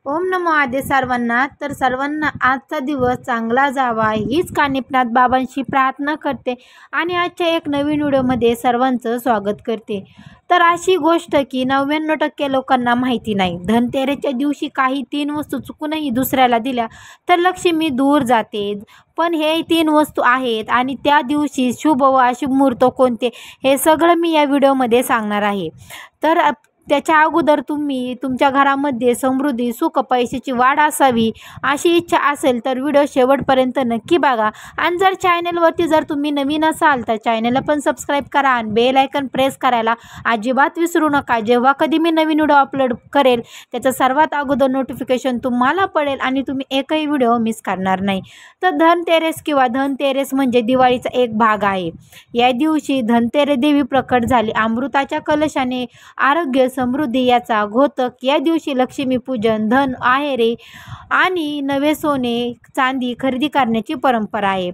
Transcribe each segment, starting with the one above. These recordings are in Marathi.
ओम नमो आदे सर्वांना. तर सर्वांना आजचा दिवस चांगला जावा हीच कानिपनाथ बाबांशी प्रार्थना करते आणि आजच्या एक नवीन व्हिडिओमध्ये सर्वांचं स्वागत करते. तर अशी गोष्ट की 99% लोकांना माहिती नाही, धनतेरसच्या दिवशी काही 3 वस्तू चुकूनही दुसऱ्याला दिल्या तर लक्ष्मी दूर जाते. पण हे 3 वस्तू आहेत आणि त्या दिवशी शुभ व अशुभ मुहूर्त कोणते हे सगळं मी या व्हिडिओमध्ये सांगणार आहे. तर त्याच्या अगोदर तुम्ही तुमच्या घरामध्ये समृद्धी, सुख, पैशाची वाढ असावी अशी इच्छा असेल तर व्हिडिओ शेवटपर्यंत नक्की बघा. आणि जर चॅनलवरती जर तुम्ही नवीन असाल तर चॅनलला पण सबस्क्राईब करा आणि बेल आयकन प्रेस करायला अजिबात विसरू नका. जेव्हा कधी मी नवीन व्हिडिओ अपलोड करेल त्याचं सर्वात अगोदर नोटिफिकेशन तुम्हाला पडेल आणि तुम्ही एकही व्हिडिओ मिस करणार नाही. तर धनतेरस किंवा धनतेरस म्हणजे दिवाळीचा एक भाग आहे. या दिवशी धनतेरस देवी प्रकट झाली. अमृताच्या कलशाने आरोग्य, समृद्धी याचा घोतक. या दिवशी लक्ष्मी पूजन, धन, आहेरे आणि नवे सोने चांदी खरेदी करण्याची परंपरा आहे.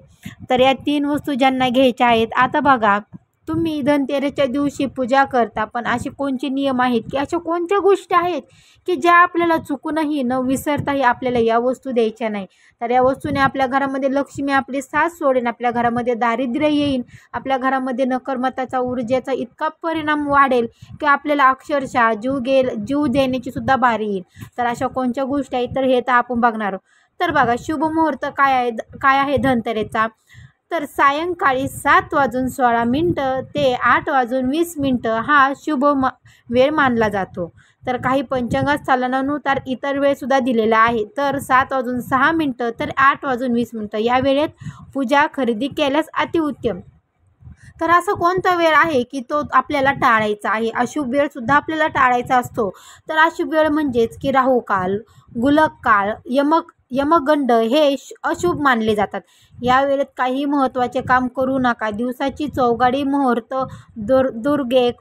तर या 3 वस्तू ज्यांना घ्यायच्या आहेत, आता बघा तुम्ही धनतेरसच्या दिवशी पूजा करता, पण असे कोणते नियम आहेत की अशा कोणत्या गोष्टी आहेत की ज्या आपल्याला चुकूनही न विसरताही आपल्याला या वस्तू द्यायच्या नाही. तर या वस्तूने आपल्या घरामध्ये लक्ष्मी आपली साथ सोडेन, आपल्या घरामध्ये दारिद्र्य येईल, आपल्या घरामध्ये नकारात्मकता ऊर्जेचा इतका परिणाम वाढेल की आपल्याला अक्षरशः जीव देण्याची सुद्धा बारी येईल. तर अशा कोणत्या गोष्टी आहेत तर हे तर आपण बघणार आहोत. तर बघा शुभ मुहूर्त काय आहे धनतेरसचा. तर सायंकाळी 7:16 ते 8:20 हा शुभ वेळ मानला जातो. तर काही पंचांगात चालनानुसार इतर वेळ सुद्धा दिलेला आहे. तर 7:06 तर 8:20 या वेळेत पूजा खरेदी केल्यास अतिउत्तम. तर असं कोणता वेळ आहे की तो आपल्याला टाळायचा आहे. अशुभ वेळ सुद्धा आपल्याला टाळायचा असतो. तर अशुभ वेळ म्हणजेच की राहुकाल, गुलक काळ, यमगंड हे अशुभ मानले जातात. या वेळेत काही महत्त्वाचे काम करू नका. दिवसाची चौघडी मुहूर्त, दुर्गे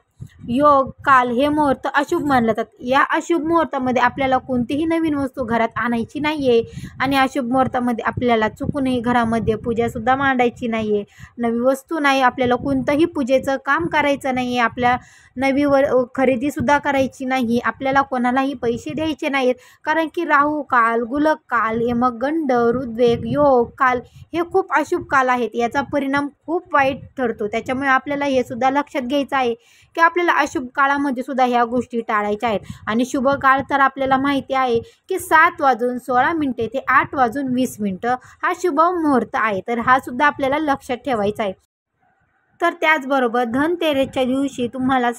योग काल हे मुहूर्त अशुभ मानले जातात. या अशुभ मुहूर्तामध्ये आपल्याला कोणतीही नवीन वस्तू घरात आणायची नाही आहे आणि अशुभ मुहूर्तामध्ये आपल्याला चुकूनही घरामध्ये पूजासुद्धा मांडायची नाही आहे. नवी वस्तू नाही, आपल्याला कोणतंही पूजेचं काम करायचं नाही आहे, आपल्या नवी खरेदीसुद्धा करायची नाही, आपल्याला कोणालाही पैसे द्यायचे नाहीत. कारण की राहू काल, गुलक काल, यमगंड, ऋद्वेग, योग काल हे खूप अशुभ काल आहेत. याचा परिणाम खूप वाईट ठरतो. त्याच्यामुळे आपल्याला हे सुद्धा लक्षात घ्यायचं आहे की आपल्याला अशुभ काळामध्ये सुद्धा ह्या गोष्टी टाळायच्या आहेत. आणि शुभ काळ तर आपल्याला माहिती आहे की 7:16 ते 8:20 हा शुभ मुहूर्त आहे. तर हा सुद्धा आपल्याला लक्षात ठेवायचा आहे. तर त्याचबरोबर धनतेरसच्या दिवशी तुम्हाला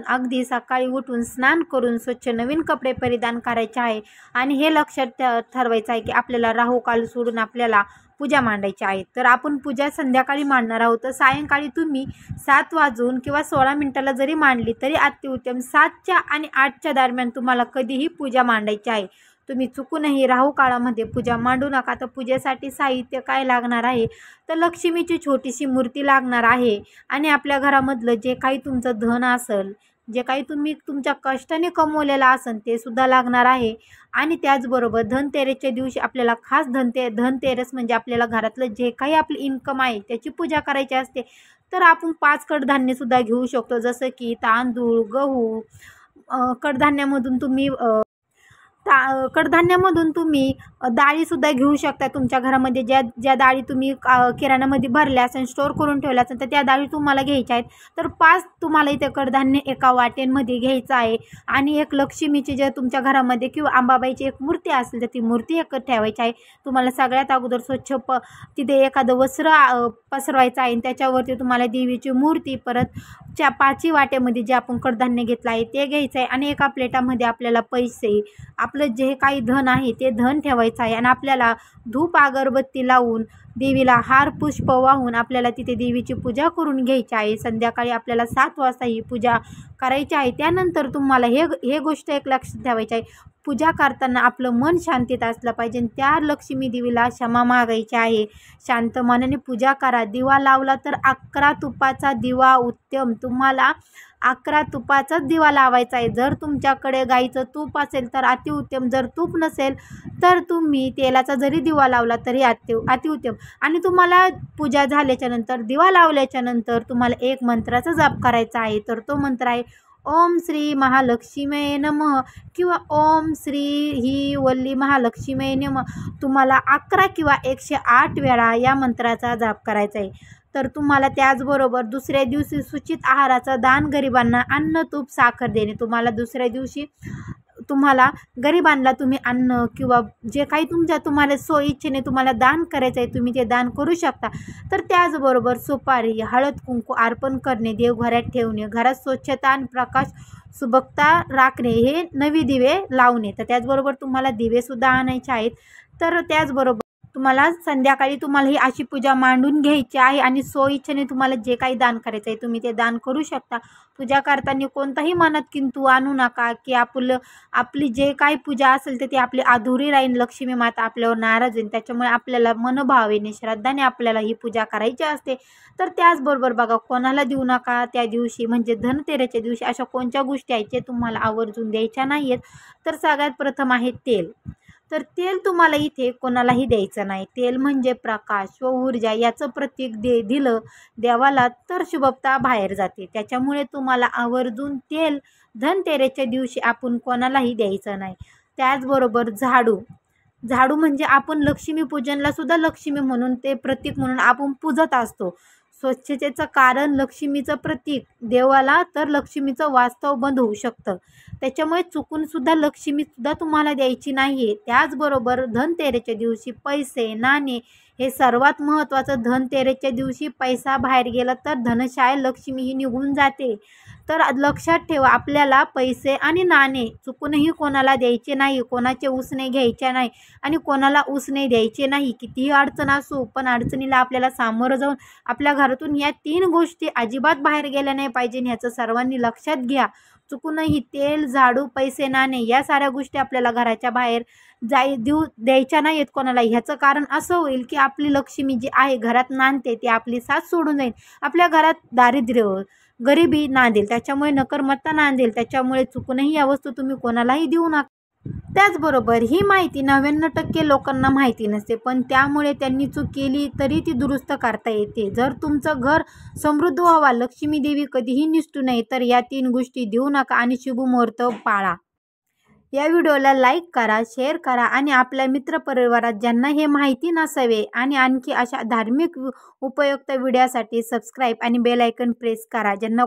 अगदी सकाळी उठून स्नान करून स्वच्छ नवीन कपडे परिधान करायचे आहे आणि हे लक्षात ठरवायचं आहे की आपल्याला राहुकाल सोडून आपल्याला पूजा मांडायची आहे. तर आपण पूजा संध्याकाळी मांडणार आहोत. तर सायंकाळी तुम्ही 7:16 जरी मांडली तरी अतिउत्तम. 7च्या आणि 8च्या दरम्यान तुम्हाला कधीही पूजा मांडायची आहे. तुम्ही चुकूनही राहू काळामध्ये पूजा मांडू नका. तर पूजेसाठी साहित्य काय लागणार आहे तर लक्ष्मीची छोटीशी मूर्ती लागणार आहे आणि आपल्या घरामधलं जे काही तुमचं धन असेल, जे काही तुम्ही तुमच्या कष्टाने कमवलेलं असेल ते सुद्धा लागणार आहे. आणि त्याचबरोबर धनतेरसच्या दिवशी आपल्याला खास धनतेरस म्हणजे आपल्याला घरातलं जे काही आपली इन्कम आहे त्याची पूजा करायची असते. तर आपण 5 कडधान्यसुद्धा घेऊ शकतो, जसं की तांदूळ, गहू. कडधान्यामधून तुम्ही डाळीसुद्धा घेऊ शकता. तुमच्या घरामध्ये ज्या डाळी तुम्ही किराणामध्ये भरल्या असेल, स्टोअर करून ठेवल्या असेल तर त्या डाळी तुम्हाला घ्यायच्या आहेत. तर 5 तुम्हाला इथे कडधान्य एका वाटेमध्ये घ्यायचं आहे. आणि एक लक्ष्मीची जे तुमच्या घरामध्ये किंवा अंबाबाईची एक मूर्ती असेल तर ती मूर्ती एक ठेवायची आहे. तुम्हाला सगळ्यात अगोदर स्वच्छ तिथे एखादं वस्त्र पसरवायचं आहे. त्याच्यावरती तुम्हाला देवीची मूर्ती, परत 5 वाट्यामध्ये जे आपण कडधान्य घेतलं आहे ते घ्यायचं आहे. आणि एका प्लेटामध्ये आपल्याला पैसे, आपलं जे काही धन आहे ते धन ठेवायचं आहे. आणि आपल्याला धूप अगरबत्ती लावून देवीला हार पुष्प वाहून आपल्याला तिथे देवीची पूजा करून घ्यायची आहे. संध्याकाळी आपल्याला 7 वाजता ही पूजा करायची आहे. त्यानंतर तुम्हाला हे गोष्ट एक लक्षात ठेवायची आहे, पूजा करताना आपलं मन शांतीत असलं पाहिजे. त्या लक्ष्मी देवीला क्षमा मागायची आहे. शांत मनाने पूजा करा. दिवा लावला तर 11 तुपाचा दिवा उत्तम. तुम्हाला 11 तुपाचाच दिवा लावायचा आहे. जर तुमच्याकडे गाईचं तूप असेल तर अतिउत्तम, जर तूप नसेल तर तुम्ही तेलाचा जरी दिवा लावला तरी अतिउत्तम. आणि तुम्हाला पूजा झाल्याच्या नंतर, दिवा लावल्याच्या नंतर तुम्हाला एक मंत्राचा जप करायचा आहे. तर तो मंत्र आहे ओम श्री महालक्ष्मी नमः किंवा ओम श्री ही वल्ली महालक्ष्मी नमः तुम्हाला 11 किंवा 108 वेळा या मंत्राचा जाप करायचा आहे. तर तुम्हाला त्याचबरोबर दुसऱ्या दिवशी सूचित आहाराचं दान, गरिबांना अन्न, तूप, साखर देणे. तुम्हाला दुसऱ्या दिवशी तुम्हाला गरिबांना तुम्ही अन्न किंवा जे काही तुम्हाला सोयीच्छेने तुम्हाला दान करायचं आहे तुम्ही ते दान करू शकता. तर त्याचबरोबर सुपारी, हळद, कुंकू अर्पण करणे, देवघरात ठेवणे, घरात स्वच्छता आणि प्रकाश सुबकता राखणे, हे नवी दिवे लावणे. तर त्याचबरोबर तुम्हाला दिवेसुद्धा आणायचे आहेत. तर त्याचबरोबर तुम्हाला संध्याकाळी तुम्हाला ही अशी पूजा मांडून घ्यायची आहे आणि स्वइच्छेने तुम्हाला जे काही दान करायचं आहे तुम्ही ते दान करू शकता. पूजा करताना कोणताही मनात किंतु आणू नका की आपली जे काही पूजा असेल तर ती आपली अधुरी राहील, लक्ष्मी माता आपल्यावर नाराज होईल. त्याच्यामुळे आपल्याला मनभावेने श्रद्धाने आपल्याला ही पूजा करायची असते. तर त्याचबरोबर बघा, कोणाला देऊ नका त्या दिवशी, म्हणजे धनतेरसच्या दिवशी अशा कोणत्या गोष्टी आहेत जे तुम्हाला आवर्जून द्यायच्या नाही आहेत. तर सगळ्यात प्रथम आहे तेल. तर तेल तुम्हाला इथे कोणालाही द्यायचं नाही. तेल म्हणजे प्रकाश व ऊर्जा याचं प्रतीक दिलं देवाला तर शुभता बाहेर जाते. त्याच्यामुळे तुम्हाला आवर्जून तेल धनतेरसच्या दिवशी आपण कोणालाही द्यायचं नाही. त्याचबरोबर झाडू म्हणजे आपण लक्ष्मीपूजनला सुद्धा लक्ष्मी म्हणून ते प्रतीक म्हणून आपण पूजत असतो. स्वच्छतेचं कारण लक्ष्मीचं प्रतीक देवाला तर लक्ष्मीचं वास्तव बंद होऊ शकतं. त्याच्यामुळे चुकूनसुद्धा लक्ष्मीसुद्धा तुम्हाला द्यायची नाही आहे. त्याचबरोबर धनतेरसच्या दिवशी पैसे, नाणे हे सर्वात महत्त्वाचं. धनतेरसच्या दिवशी पैसा बाहेर गेला तर धनशाय लक्ष्मी ही निघून जाते. तर लक्षात ठेवा, आपल्याला पैसे आणि नाणे चुकूनही कोणाला द्यायचे नाही, कोणाचे उसने घ्यायचे नाही आणि कोणाला उसने द्यायचे नाही. कितीही अडचण असो पण अडचणीला आपल्याला सामोरं जाऊन आपल्या घरातून या 3 गोष्टी अजिबात बाहेर गेल्या नाही पाहिजे. ह्याचं सर्वांनी लक्षात घ्या. चुकूनही तेल, झाडू, पैसे, नाणे या साऱ्या गोष्टी आपल्याला घराच्या बाहेर द्यायच्या नाही आहेत कोणाला. ह्याचं कारण असं होईल की आपली लक्ष्मी जी आहे घरात नांदते ती आपली साथ सोडून जाईल. आपल्या घरात दारिद्र्य, गरिबी नांदेल, त्याच्यामुळे नकर्मता नांदेल. त्याच्यामुळे चुकूनही या वस्तू तुम्ही कोणालाही देऊ नका. त्याचबरोबर ही माहिती 99% लोकांना माहिती नसते, पण त्यामुळे त्यांनी चूक केली तरी ती दुरुस्त करता येते. जर तुमचं घर समृद्ध व्हावा, लक्ष्मी देवी कधीही निसटू नये, तर या 3 गोष्टी देऊ नका आणि शुभमुहूर्त पाळा. या व्हिडिओला लाईक करा, शेअर करा आणि आपल्या मित्रपरिवारात ज्यांना हे माहिती नसावे आणि आणखी अशा धार्मिक उपयुक्त व्हिडिओसाठी सबस्क्राईब आणि बेल आयकन प्रेस करा. ज्यांना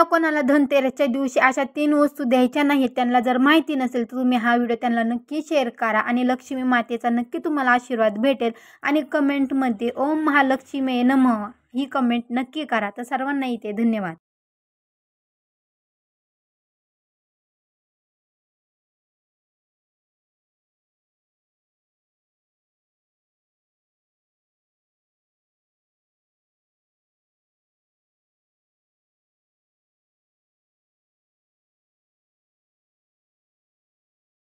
कोणाला धनतेरसच्या दिवशी अशा 3 वस्तू द्यायच्या नाहीत, त्यांना जर माहिती नसेल तर तुम्ही हा व्हिडिओ त्यांना नक्की शेअर करा आणि लक्ष्मी मातेचा नक्की तुम्हाला आशीर्वाद भेटेल. आणि कमेंटमध्ये ओम महालक्ष्मी नमः ही कमेंट नक्की करा. तर सर्वांना इथे धन्यवाद.